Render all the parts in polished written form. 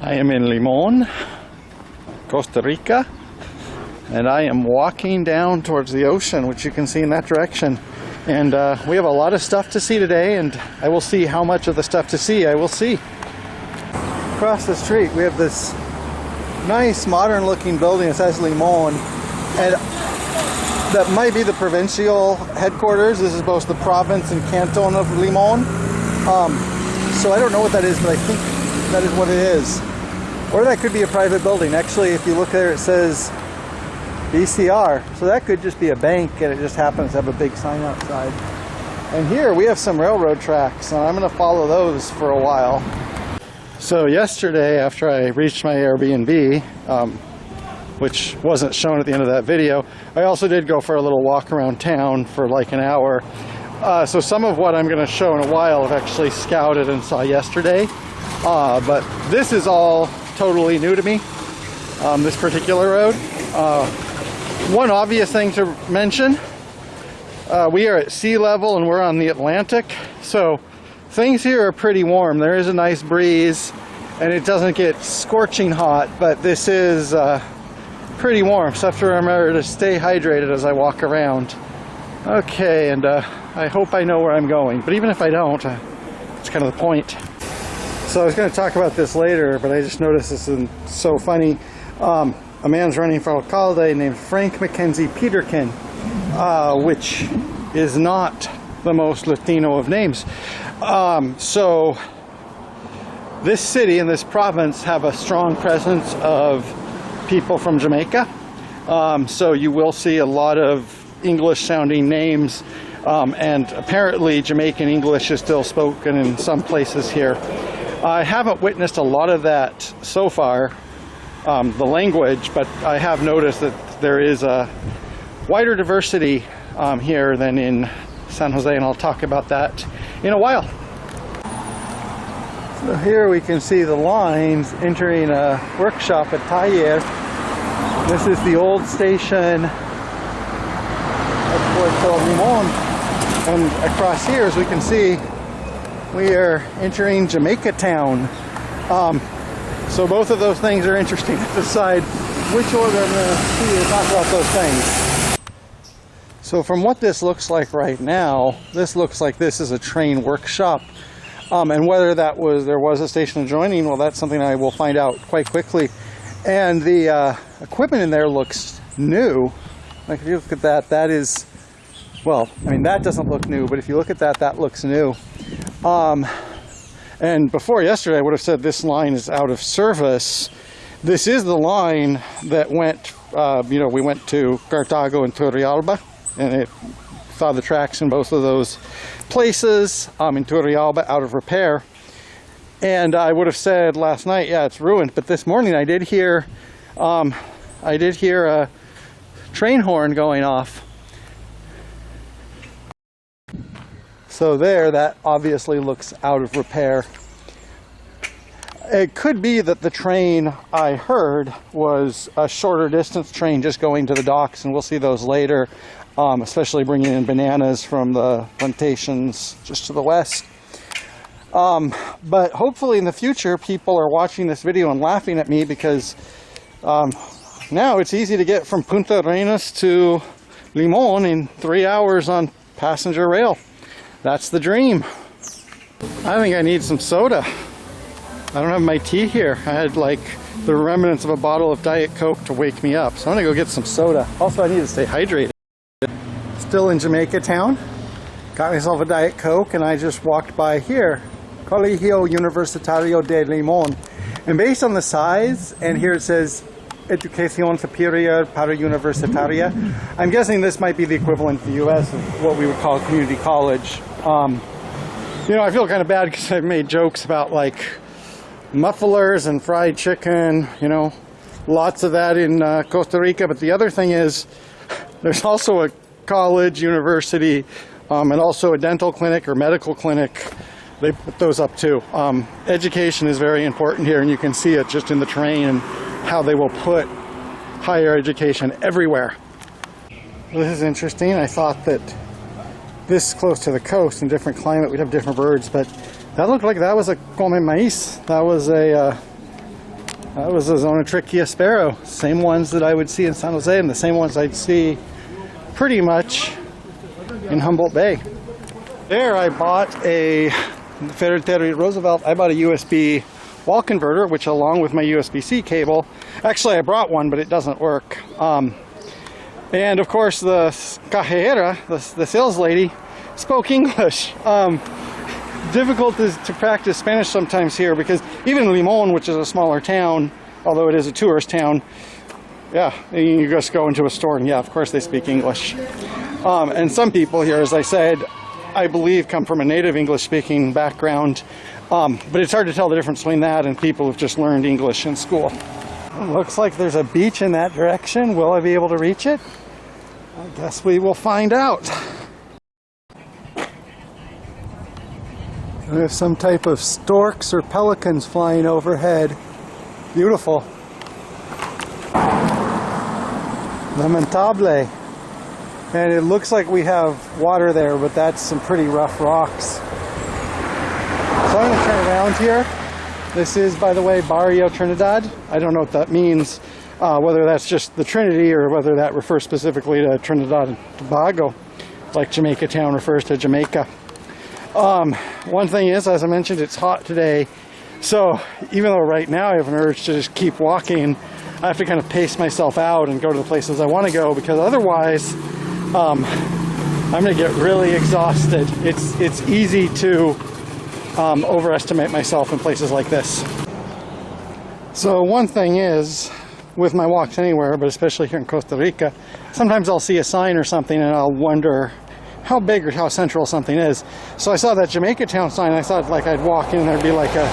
I am in Limon, Costa Rica, and I am walking down towards the ocean, which you can see in that direction. And we have a lot of stuff to see today, and I will see how much of the stuff to see I will see. Across the street we have this nice modern looking building that says Limon, and that might be the provincial headquarters. This is both the province and canton of Limon. So I don't know what that is, but I think that is what it is. Or that could be a private building. Actually, if you look there, it says BCR. So that could just be a bank, and it just happens to have a big sign outside. And here we have some railroad tracks, and I'm going to follow those for a while. So yesterday, after I reached my Airbnb, which wasn't shown at the end of that video, I also did go for a little walk around town for like an hour. So some of what I'm going to show in a while I've actually scouted and saw yesterday. But this is all totally new to me, this particular road. One obvious thing to mention, we are at sea level and we're on the Atlantic, so things here are pretty warm. There is a nice breeze and it doesn't get scorching hot, but this is pretty warm, so I have to remember to stay hydrated as I walk around. Okay, and I hope I know where I'm going, but even if I don't, it's kind of the point. So I was going to talk about this later, but I just noticed this is so funny. A man's running for alcalde named Frank Mackenzie Peterkin, which is not the most Latino of names. So this city and this province have a strong presence of people from Jamaica. So you will see a lot of English-sounding names, and apparently Jamaican English is still spoken in some places here. I haven't witnessed a lot of that so far, the language, but I have noticed that there is a wider diversity here than in San Jose, and I'll talk about that in a while. So here we can see the lines entering a workshop at Taller. This is the old station at Puerto Limon, and across here, as we can see, we are entering Jamaica town. So both of those things are interesting to decide which order I'm going to see to talk about those things. So from what this looks like right now, this looks like this is a train workshop. And whether there was a station adjoining, well, that's something I will find out quite quickly. And the equipment in there looks new. Like if you look at that, that is, well, I mean, that doesn't look new, but if you look at that, that looks new. And before yesterday, I would have said this line is out of service. This is the line that went, we went to Cartago and Turrialba, and it saw the tracks in both of those places. In Turrialba, out of repair. And I would have said last night, yeah, it's ruined. But this morning, I did hear a train horn going off. So there, that obviously looks out of repair. It could be that the train I heard was a shorter distance train just going to the docks, and we'll see those later, especially bringing in bananas from the plantations just to the west. But hopefully in the future, people are watching this video and laughing at me because now it's easy to get from Punta Arenas to Limon in 3 hours on passenger rail. That's the dream. I think I need some soda. I don't have my tea here. I had like the remnants of a bottle of Diet Coke to wake me up. So I'm gonna go get some soda. Also, I need to stay hydrated. Still in Jamaica town. Got myself a Diet Coke, and I just walked by here. Colegio Universitario de Limon. And based on the size, and here it says Educación Superior para Universitaria, I'm guessing this might be the equivalent in the US of what we would call a community college. I feel kind of bad because I've made jokes about like mufflers and fried chicken, lots of that in Costa Rica. But the other thing is there's also a college, university, and also a dental clinic or medical clinic. They put those up too. Education is very important here, and you can see it just in the train and how they will put higher education everywhere. This is interesting. I thought that this close to the coast, in different climate, we'd have different birds, but that looked like that was a come maíz. That was a That was a Zonotrichia sparrow. Same ones that I would see in San Jose and the same ones I'd see pretty much in Humboldt Bay. There I bought a Ferry Roosevelt. I bought a USB wall converter, which along with my USB-C cable, actually I brought one, but it doesn't work. And of course the cajera, the sales lady, spoke English. Difficult to practice Spanish sometimes here because even Limon, which is a smaller town, although it is a tourist town, yeah, you just go into a store and yeah, of course they speak English. And some people here, as I said, I believe come from a native English-speaking background, but it's hard to tell the difference between that and people who've just learned English in school. It looks like there's a beach in that direction. Will I be able to reach it? I guess we will find out. We have some type of storks or pelicans flying overhead. Beautiful. Lamentable. And it looks like we have water there, but that's some pretty rough rocks. So I'm going to turn around here. This is, by the way, Barrio Trinidad. I don't know what that means, whether that's just the Trinity or whether that refers specifically to Trinidad and Tobago, like Jamaica Town refers to Jamaica. One thing is, as I mentioned, it's hot today, so even though right now I have an urge to just keep walking, I have to kind of pace myself out and go to the places I want to go, because otherwise I'm going to get really exhausted. It's easy to overestimate myself in places like this. So one thing is, with my walks anywhere, but especially here in Costa Rica, sometimes I'll see a sign or something and I'll wonder how big or how central something is. So I saw that Jamaica Town sign. I thought like I'd walk in and there'd be like a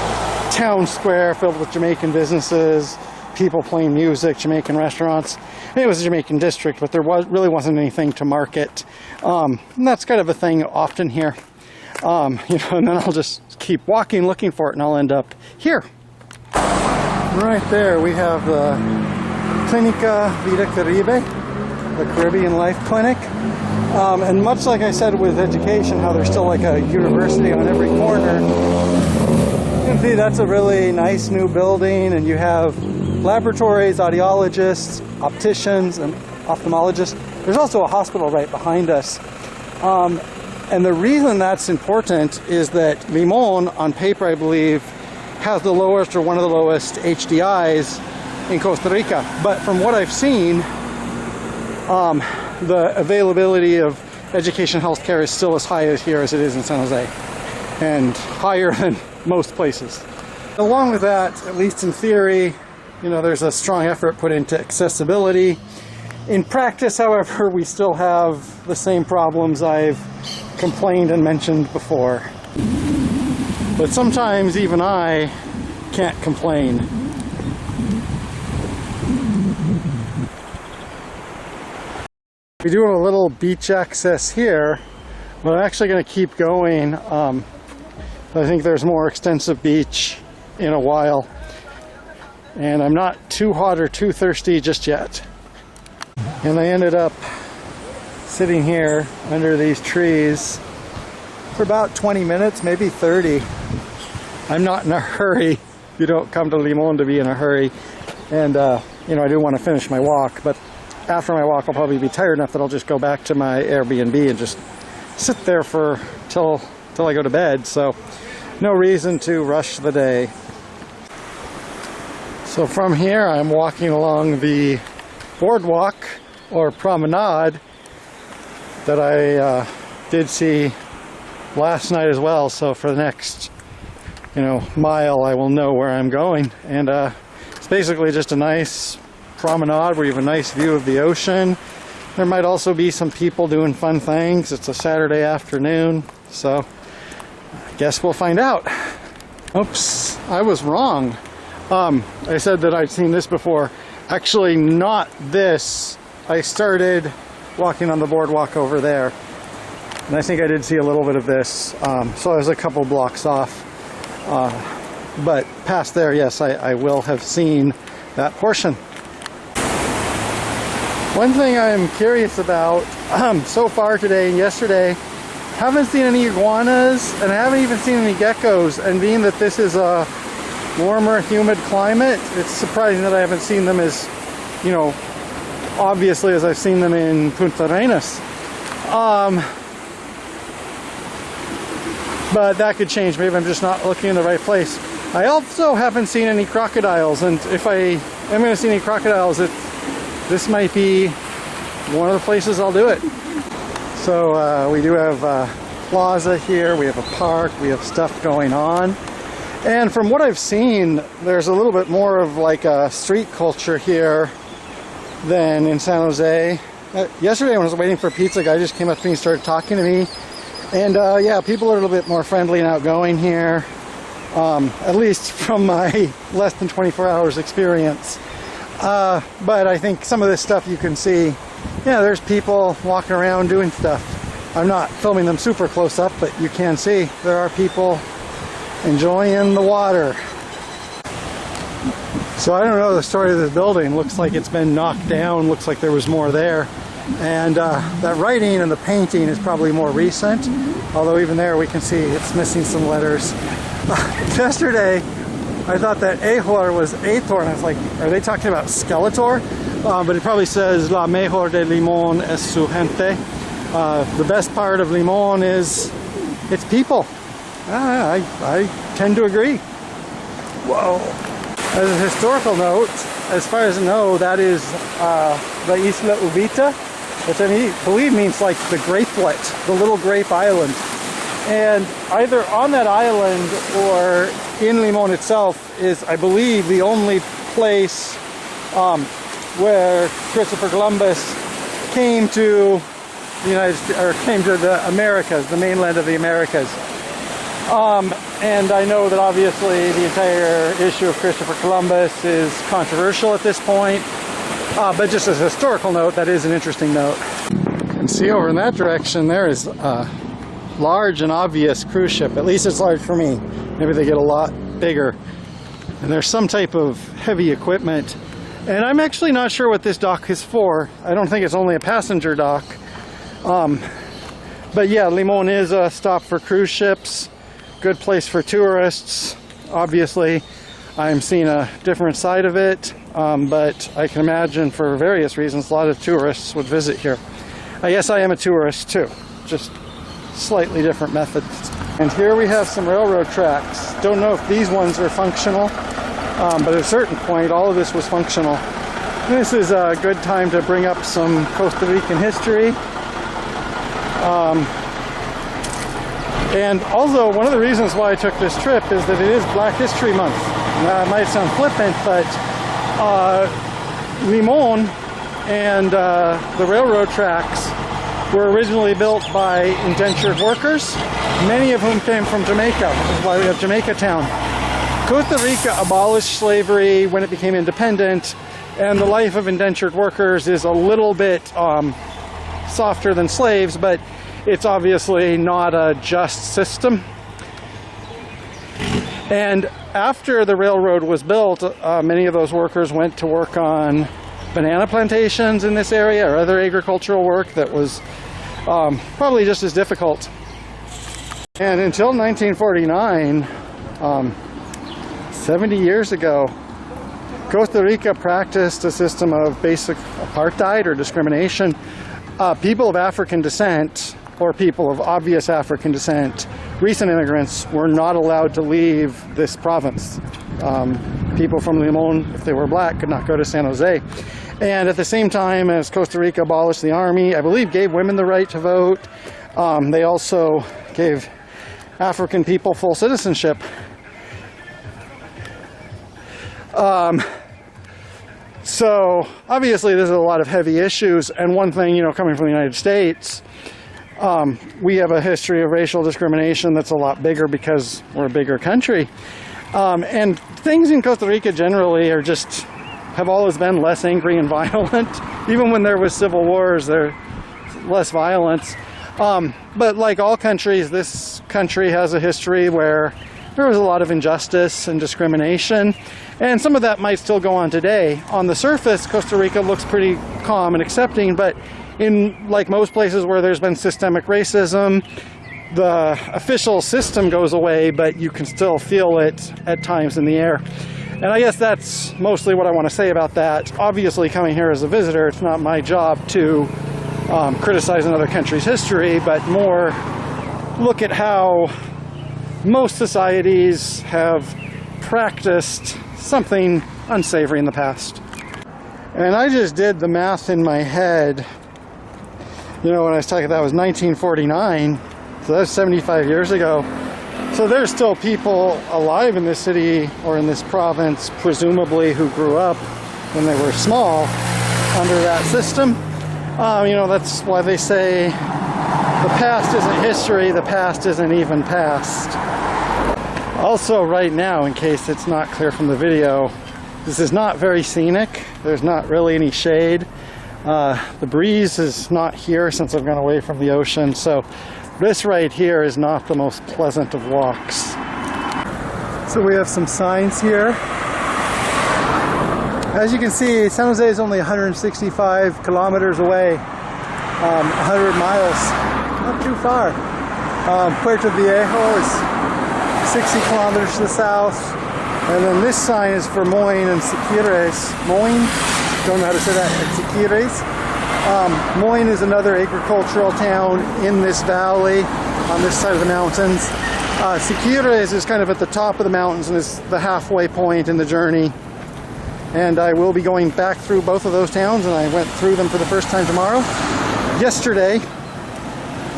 town square filled with Jamaican businesses, people playing music, Jamaican restaurants. And it was a Jamaican district, but there really wasn't anything to market. And that's kind of a thing often here. And then I'll just keep walking looking for it and I'll end up here. Right there we have the Clínica Vida Caribe, the Caribbean Life Clinic. And much like I said with education, how there's still like a university on every corner, you can see that's a really nice new building, and you have laboratories, audiologists, opticians, and ophthalmologists. There's also a hospital right behind us. And the reason that's important is that Limon, on paper, I believe, has the lowest or one of the lowest HDIs in Costa Rica. But from what I've seen, the availability of education healthcare is still as high here as it is in San Jose, and higher than most places. Along with that, at least in theory, there's a strong effort put into accessibility. In practice, however, we still have the same problems I've complained and mentioned before. But sometimes even I can't complain. We do have a little beach access here, but I'm actually going to keep going. I think there's more extensive beach in a while, and I'm not too hot or too thirsty just yet. And I ended up sitting here under these trees for about 20 minutes, maybe 30. I'm not in a hurry. You don't come to Limon to be in a hurry. And, I do want to finish my walk, but after my walk, I'll probably be tired enough that I'll just go back to my Airbnb and just sit there till I go to bed. So no reason to rush the day. So from here, I'm walking along the boardwalk or promenade that I did see last night as well. So for the next, mile, I will know where I'm going. And it's basically just a nice promenade where you have a nice view of the ocean. There might also be some people doing fun things. It's a Saturday afternoon, so I guess we'll find out. Oops, I was wrong. I said that I'd seen this before. Actually, not this. I started walking on the boardwalk over there, and I think I did see a little bit of this. So I was a couple blocks off. But past there, yes, I will have seen that portion. One thing I'm curious about so far today and yesterday, haven't seen any iguanas, and I haven't even seen any geckos. And being that this is a warmer, humid climate. It's surprising that I haven't seen them as, you know, obviously as I've seen them in Punta Arenas. But that could change. Maybe I'm just not looking in the right place. I also haven't seen any crocodiles, and if I am going to see any crocodiles, this might be one of the places I'll do it. So we do have a plaza here, we have a park, we have stuff going on. And from what I've seen, there's a little bit more of like a street culture here than in San Jose. Yesterday when I was waiting for pizza, a guy just came up to me and started talking to me. And yeah, people are a little bit more friendly and outgoing here. At least from my less than 24 hours experience. But I think some of this stuff you can see, yeah, there's people walking around doing stuff. I'm not filming them super close up, but you can see there are people enjoying the water. So I don't know the story of this building. Looks like it's been knocked down, looks like there was more there. And that writing and the painting is probably more recent, although even there we can see it's missing some letters. Yesterday, I thought that Ahor was Athor, and I was like, are they talking about Skeletor? But it probably says La mejor de Limon es su gente. The best part of Limon is its people. I tend to agree. Whoa. As a historical note, as far as I know, that is the Isla Uvita, which I believe means like the grapelet, the little grape island. And either on that island or in Limon itself is, I believe, the only place where Christopher Columbus came to the United States, or came to the Americas, the mainland of the Americas. And I know that obviously the entire issue of Christopher Columbus is controversial at this point, but just as a historical note, that is an interesting note. You can see over in that direction there is large and obvious cruise ship. At least it's large for me. Maybe they get a lot bigger. And there's some type of heavy equipment. And I'm actually not sure what this dock is for. I don't think it's only a passenger dock. But yeah, Limon is a stop for cruise ships. Good place for tourists. Obviously, I'm seeing a different side of it. But I can imagine for various reasons, a lot of tourists would visit here. I guess I am a tourist too. Just slightly different methods. And here we have some railroad tracks. Don't know if these ones are functional, but at a certain point all of this was functional. This is a good time to bring up some Costa Rican history. And also one of the reasons why I took this trip is that it is Black History Month. Now, it might sound flippant, but Limon and the railroad tracks were originally built by indentured workers, many of whom came from Jamaica, which is why we have Jamaica Town. Costa Rica abolished slavery when it became independent, and the life of indentured workers is a little bit softer than slaves, but it's obviously not a just system. And after the railroad was built, many of those workers went to work on banana plantations in this area or other agricultural work that was probably just as difficult. And until 1949, 70 years ago, Costa Rica practiced a system of basic apartheid or discrimination. People of African descent or people of obvious African descent, recent immigrants, were not allowed to leave this province. People from Limon, if they were black, could not go to San Jose. And at the same time as Costa Rica abolished the army, I believe gave women the right to vote, they also gave African people full citizenship. So obviously there's a lot of heavy issues, and one thing, you know, coming from the United States, we have a history of racial discrimination that's a lot bigger because we're a bigger country. And things in Costa Rica generally are just, have always been less angry and violent. Even when there was civil wars, there's less violence. But like all countries, this country has a history where there was a lot of injustice and discrimination, and some of that might still go on today. On the surface, Costa Rica looks pretty calm and accepting, but in like most places where there's been systemic racism, the official system goes away, but you can still feel it at times in the air. And I guess that's mostly what I want to say about that. Obviously, coming here as a visitor, it's not my job to criticize another country's history, but more look at how most societies have practiced something unsavory in the past. And I just did the math in my head. You know, when I was talking, that was 1949, so that's 75 years ago. So there's still people alive in this city or in this province, presumably, who grew up when they were small under that system. You know, that's why they say the past isn't history, the past isn't even past. Also, right now, in case it's not clear from the video, this is not very scenic. There's not really any shade. The breeze is not here since I've gone away from the ocean, so this right here is not the most pleasant of walks. So we have some signs here. As you can see, San Jose is only 165 kilometers away, 100 miles, not too far. Puerto Viejo is 60 kilometers to the south, and then this sign is for Moine and Siquirres. Moine, don't know how to say that, it's Siquirres. Moine is another agricultural town in this valley on this side of the mountains. Siquirres is kind of at the top of the mountains and is the halfway point in the journey. And I will be going back through both of those towns, and I went through them for the first time tomorrow. Yesterday,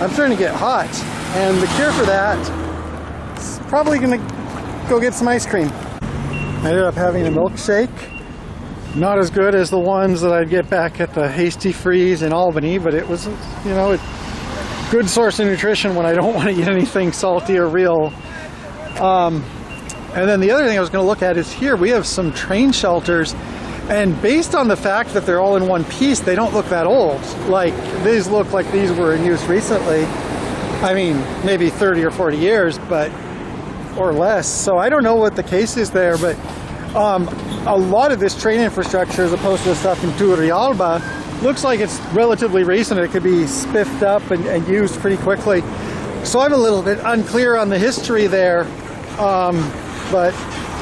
I'm starting to get hot, and the cure for that is probably going to go get some ice cream. I ended up having a milkshake. Not as good as the ones that I'd get back at the Hasty Freeze in Albany, but it was, you know, a good source of nutrition when I don't want to eat anything salty or real. And then the other thing I was going to look at is here we have some train shelters, and based on the fact that they're all in one piece, they don't look that old. Like, these look like these were in use recently. I mean, maybe 30 or 40 years, but or less. So I don't know what the case is there, but a lot of this train infrastructure, as opposed to the stuff in Turrialba, looks like it's relatively recent. It could be spiffed up and used pretty quickly. So I'm a little bit unclear on the history there, but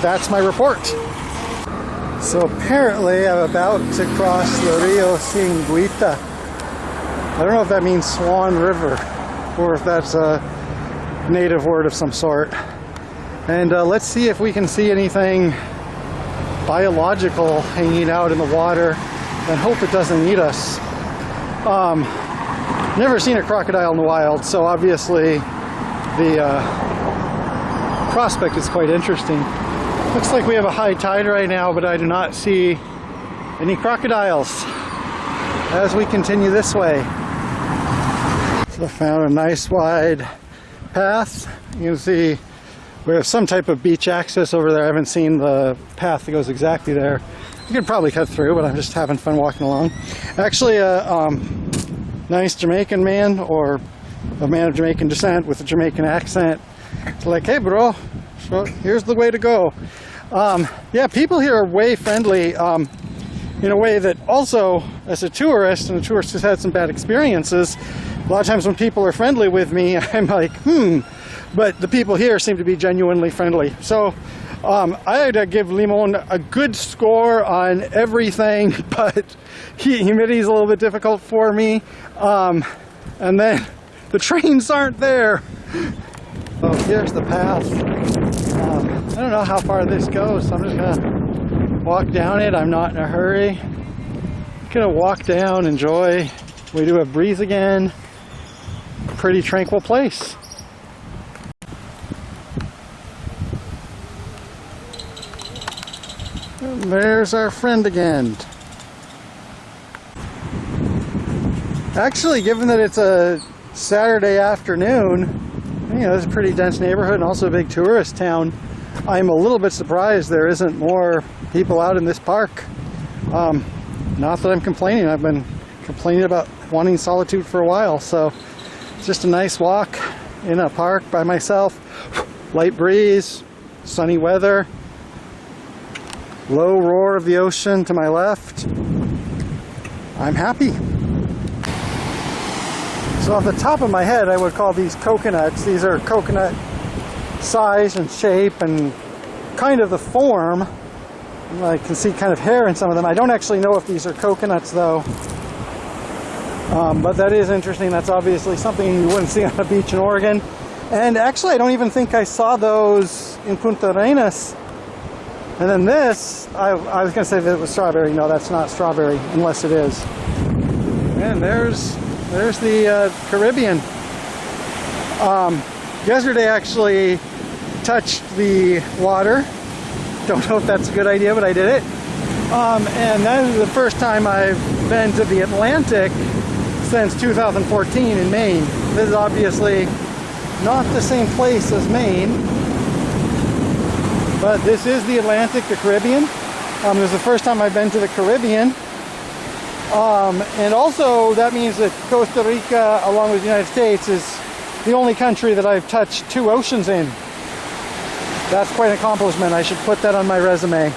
that's my report. So apparently I'm about to cross the Rio Singuita. I don't know if that means Swan River or if that's a native word of some sort. And let's see if we can see anything biological hanging out in the water, and hope it doesn't eat us. Never seen a crocodile in the wild, so obviously the prospect is quite interesting. Looks like we have a high tide right now, but I do not see any crocodiles as we continue this way. So I found a nice wide path. You can see we have some type of beach access over there. I haven't seen the path that goes exactly there. You could probably cut through, but I'm just having fun walking along. Actually, a nice Jamaican man, or a man of Jamaican descent with a Jamaican accent. It's like, hey bro, so here's the way to go. Yeah, people here are way friendly in a way that also, as a tourist, and a tourist who's had some bad experiences, a lot of times when people are friendly with me, I'm like, but the people here seem to be genuinely friendly. So I had to give Limon a good score on everything, but humidity is a little bit difficult for me. And then the trains aren't there. Oh, here's the path. I don't know how far this goes, so I'm just gonna walk down it. I'm not in a hurry. Gonna walk down, enjoy. We do have breeze again. Pretty tranquil place. And there's our friend again. Actually, given that it's a Saturday afternoon, you know, it's a pretty dense neighborhood and also a big tourist town, I'm a little bit surprised there isn't more people out in this park. Not that I'm complaining. I've been complaining about wanting solitude for a while, so it's just a nice walk in a park by myself. Light breeze, sunny weather, low roar of the ocean to my left. I'm happy. So off the top of my head, I would call these coconuts. These are coconut size and shape and kind of the form. I can see kind of hair in some of them. I don't actually know if these are coconuts though. But that is interesting. That's obviously something you wouldn't see on a beach in Oregon. And actually, I don't even think I saw those in Punta Arenas. And then this, I was going to say that it was strawberry. No, that's not strawberry, unless it is. And there's the Caribbean. Yesterday actually touched the water. Don't know if that's a good idea, but I did it. And that is the first time I've been to the Atlantic since 2014 in Maine. This is obviously not the same place as Maine, but this is the Atlantic, the Caribbean. This is the first time I've been to the Caribbean. And also that means that Costa Rica, along with the United States, is the only country that I've touched 2 oceans in. That's quite an accomplishment. I should put that on my resume.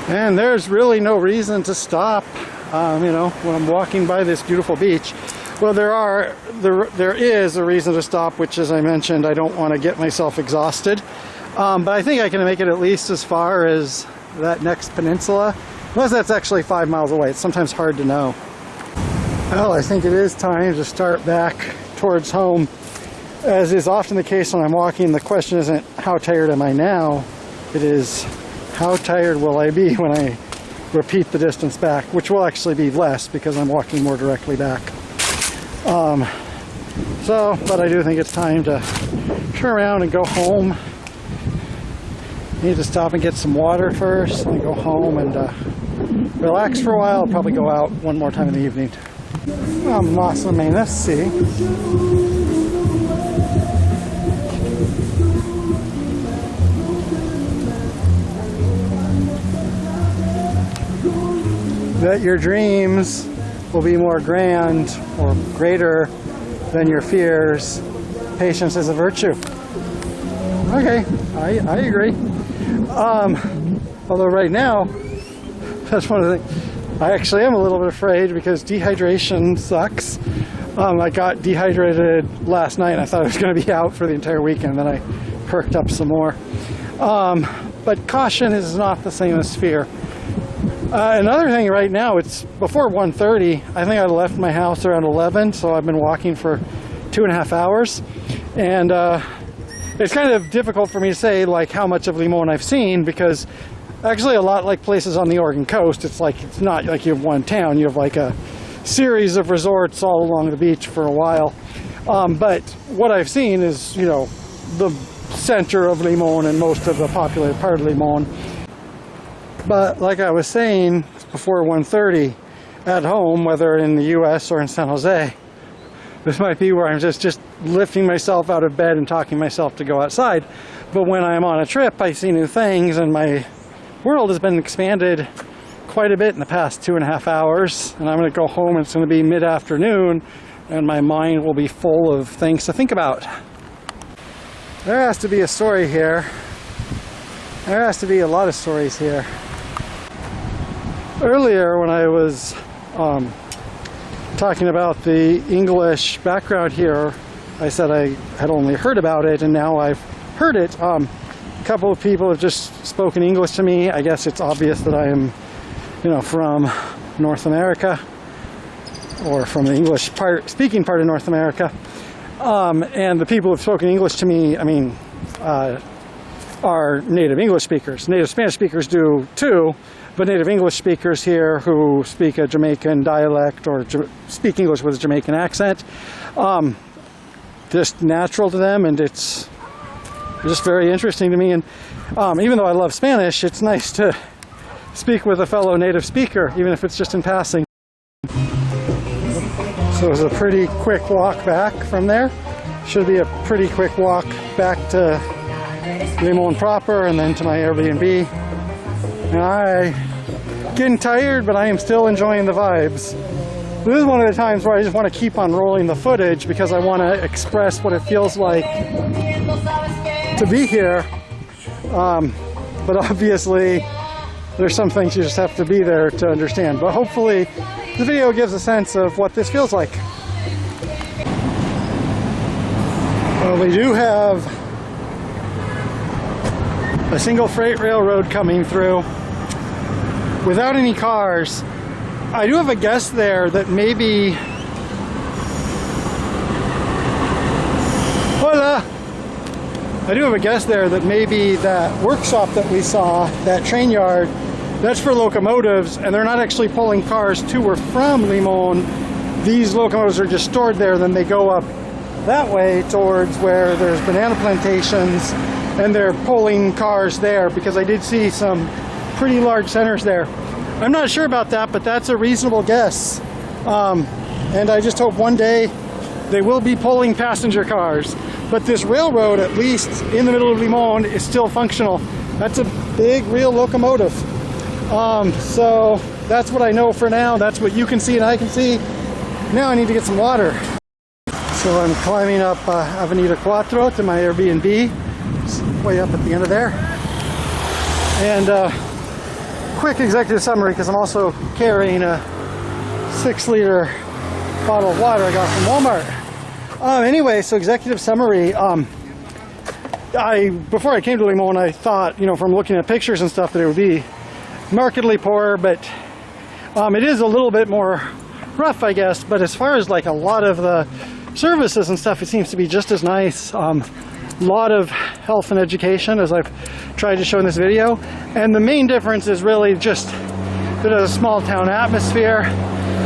And there's really no reason to stop, you know, when I'm walking by this beautiful beach. Well, there is a reason to stop, which, as I mentioned, I don't want to get myself exhausted. But I think I can make it at least as far as that next peninsula, unless that's actually 5 miles away. It's sometimes hard to know. Well, I think it is time to start back towards home. As is often the case when I'm walking, the question isn't how tired am I now, it is how tired will I be when I repeat the distance back, which will actually be less because I'm walking more directly back. But I do think it's time to turn around and go home. Need to stop and get some water first, and go home and relax for a while. I'll probably go out one more time in the evening. Mas ou menos, see. That your dreams will be more grand or greater than your fears. Patience is a virtue. Okay, I agree. Although right now, that's one of the things, I actually am a little bit afraid because dehydration sucks. I got dehydrated last night and I thought I was going to be out for the entire weekend, then I perked up some more. But caution is not the same as fear. Another thing right now, it's before 1:30. I think I left my house around 11, so I've been walking for 2.5 hours. And it's kind of difficult for me to say like how much of Limon I've seen, because actually a lot like places on the Oregon coast, it's not like you have one town, you have like a series of resorts all along the beach for a while. But what I've seen is, you know, the center of Limon and most of the populated part of Limon. But like I was saying, before 1:30 at home, whether in the US or in San Jose, this might be where I'm just lifting myself out of bed and talking myself to go outside. But when I'm on a trip, I see new things, and my world has been expanded quite a bit in the past 2.5 hours. And I'm going to go home, and it's going to be mid-afternoon, and my mind will be full of things to think about. There has to be a story here. There has to be a lot of stories here. Earlier, when I was talking about the English background here, I said I had only heard about it, and now I've heard it. A couple of people have just spoken English to me. I guess it's obvious that I am, you know, from North America, or from the English speaking part of North America. And the people who have spoken English to me, I mean, are native English speakers. Native Spanish speakers do too, but native English speakers here who speak a Jamaican dialect or speak English with a Jamaican accent, just natural to them, and it's just very interesting to me. And even though I love Spanish, it's nice to speak with a fellow native speaker, even if it's just in passing. So it was a pretty quick walk back from there. Should be a pretty quick walk back to Limon proper and then to my Airbnb. And I'm getting tired, but I am still enjoying the vibes. This is one of the times where I just want to keep on rolling the footage because I want to express what it feels like to be here. But obviously, there's some things you just have to be there to understand. But hopefully, the video gives a sense of what this feels like. Well, we do have a single freight railroad coming through without any cars. I do have a guess there that maybe... Hola! I do have a guess there that maybe that workshop that we saw, that train yard, that's for locomotives, and they're not actually pulling cars to or from Limon. These locomotives are just stored there, then they go up that way towards where there's banana plantations, and they're pulling cars there, because I did see some pretty large centers there. I'm not sure about that, but that's a reasonable guess. And I just hope one day they will be pulling passenger cars. But this railroad, at least in the middle of Limon, is still functional. That's a big, real locomotive. So that's what I know for now. That's what you can see and I can see. Now I need to get some water. So I'm climbing up Avenida Cuatro to my Airbnb. It's way up at the end of there. And quick executive summary, because I'm also carrying a 6-liter bottle of water I got from Walmart. Anyway, so executive summary. Before I came to Limon, I thought, from looking at pictures and stuff, that it would be markedly poorer, but it is a little bit more rough, I guess. But as far as like a lot of the services and stuff, it seems to be just as nice. A lot of health and education, as I've tried to show in this video. And the main difference is really just that it's a small town atmosphere.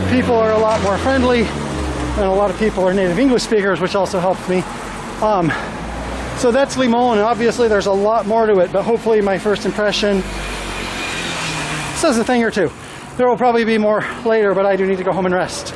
People are a lot more friendly, and a lot of people are native English speakers, which also helps me. So that's Limon, and obviously there's a lot more to it, but hopefully my first impression says a thing or two. There will probably be more later, but I do need to go home and rest.